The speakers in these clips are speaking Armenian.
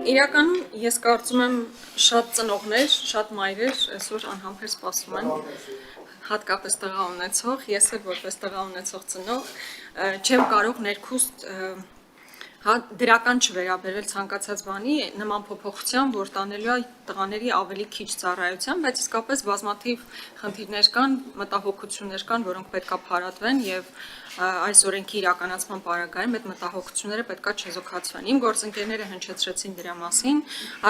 Իրականում ես կարծում եմ շատ ծնողներ, շատ մայրեր այսօր անհամբեր սպասում են, հատկապես տղա ունեցող, ես էլ որպես տղա ունեցող ծնող չեմ կարող ներքուստ դրական չվերաբերել ցանկացած բանի նման փոփոխության, որ տանելու է տղաների ավելի քիչ ծառայության, բայց իսկապես բազմաթիվ խնդիրներ կան, մտահոգություններ կան, որոնք պետք է փարատվեն եւ այս օրենքի իրականացման պարագայում այդ մտահոգությունները պետք է չեզոքացվեն։ Իմ գործընկերները հնչեցրեցին դրա մասին։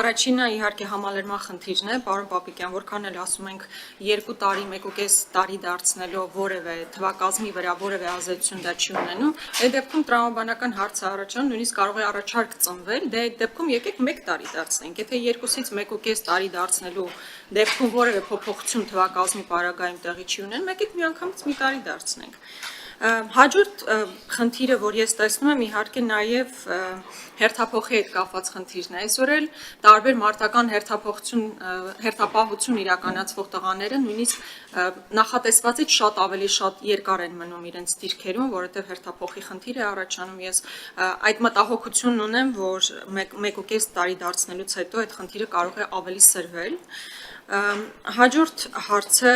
Առաջինը իհարկե համալրման խնդիրն է, պարոն Պապիկյան, որքան էլ ասում ենք 2 տարի, 1.5 տարի դարձնելով որևէ թվակազմի վրա որևէ ազդեցություն դա չի ունենում, այդ դեպքում տրամաբանական հարց է առաջանում, նույնիսկ կարող է առաջարկ ծնվել, դե այդ դեպքում եկեք 1 տարի դարձնենք։ Եթե 2-ից 1.5 տարի դարձնելու դեպքում որևէ փոփոխություն թվակազմի պարագայում տեղի չի ունենում, եկեք միանգամից մի տարի դարձնենք։ Հաջորդ խնդիրը, որ ես տեսնում եմ, իհարկե նաև հերթափոխի հետ կապված խնդիրն է։ Այսօր էլ տարբեր մարտական հերթապահություն իրականացվող տղաները նույնիսկ նախատեսվածից շատ ավելի շատ երկար են մնում իրենց դիրքերում, որովհետև հերթափոխի խնդիր է առաջանում։ Ես այդ մտահոգությունն ունեմ, որ 1.5 տարի դարձնելուց հետո այդ խնդիրը կարող է ավելի սրվել։ Հաջորդ հարցը,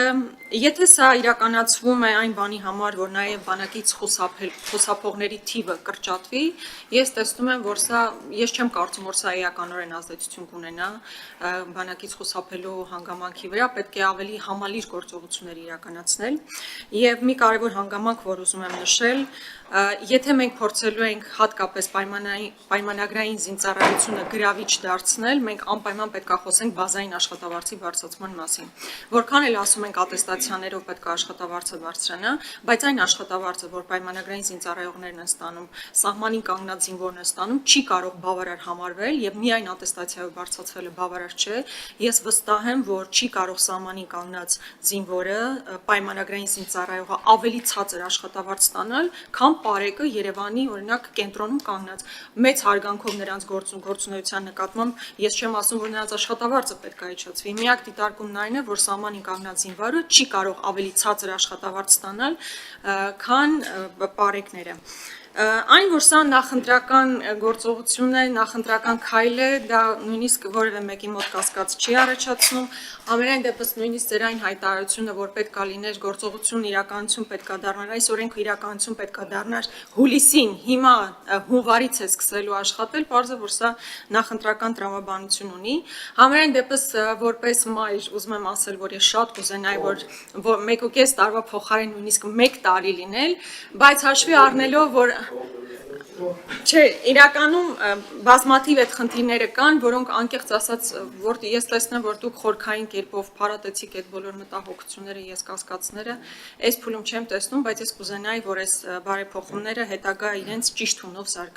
եթե սա իրականացվում է այն բանի համար, որ նաև բանակից խուսափողների թիվը կրճատվի, ես տեսնում եմ, որ ես չեմ կարծում, որ սա էականորեն ազդեցություն կունենա բանակից խուսափելու հանգամանքի վրա, պետք է ավելի համալիր գործողություններ իրականացնել։ Եվ մի կարևոր հանգամանք, որ ուզում եմ նշել, եթե մենք փորձելու ենք հատկապես պայմանագրային զինծառայությունը գրավիչ դարձնել, մենք անպայման պետք է խոսենք բազային աշխատավարձի բարձրացման մասին։ Որքան էլ ասում ենք ատեստացիաներով պետք է աշխատավարձը բարձրանա, բայց այն աշխատավարձը, որ պայմանագրային զինծառայողներն են ստանում, սահմանին կանգնած զինվորն է ստանում, չի կարող բավարար համարվել եւ միայն ատեստացիայով բարձրացվելը բավարար չէ։ Ես վստահ եմ, որ չի կարող սահմանին կանգնած զինվորը պայմանագրային զինծառայողը ավելի ցածր աշխատավարձ ստանալ, քան պարեկը Երևանի օրինակ կենտրոնում կանգնած։ Մեծ հարգանքով նրանց գործունեության նկատմամբ ես չեմ ասում, որ նրանց աշխատավարձը պետք է իջեցվի։ Միակ դիտարկումն այն է, որ սահմանին կանգնած զինվորը չի կարող ավելի ցածր աշխատավարձ ստանալ, քան պարեկները։ Այն, որ սա նախընտրական գործողություն է, նախընտրական քայլ է, դա նույնիսկ որևէ մեկի մոտ կասկած չի առաջացնում։ Համենայն դեպս նույնիսկ ձեր այն հայտարարությունը, որ պետք է լիներ գործողություն իրականություն պետք է դառնար, այս օրենքը իրականություն պետք է դառնար հուլիսին, հիմա հունվարից է սկսելու աշխատել, պարզ է, որ սա նախընտրական տրամաբանություն ունի։ Համենայն դեպս որպես մայր ուզում եմ ասել, որ ես շատ կուզենայի, որ 1.5 տարվա փոխարեն նույնիսկ 1 տարի լինել, բայց հաշվի առնելով, որ չէ, իրականում բազմաթիվ այդ խնդիրները կան, որոնք անկեղծ ասած, որ ես տեսնեմ, որ դուք խորքային կերպով փարատեցիք այդ բոլոր մտահոգությունները, ես կասկածները, այս փուլում չեմ տեսնում, բայց ես կուզենայի, որ այս բարեփոխումները հետագա իրենց ճիշտ հունով զարգանան։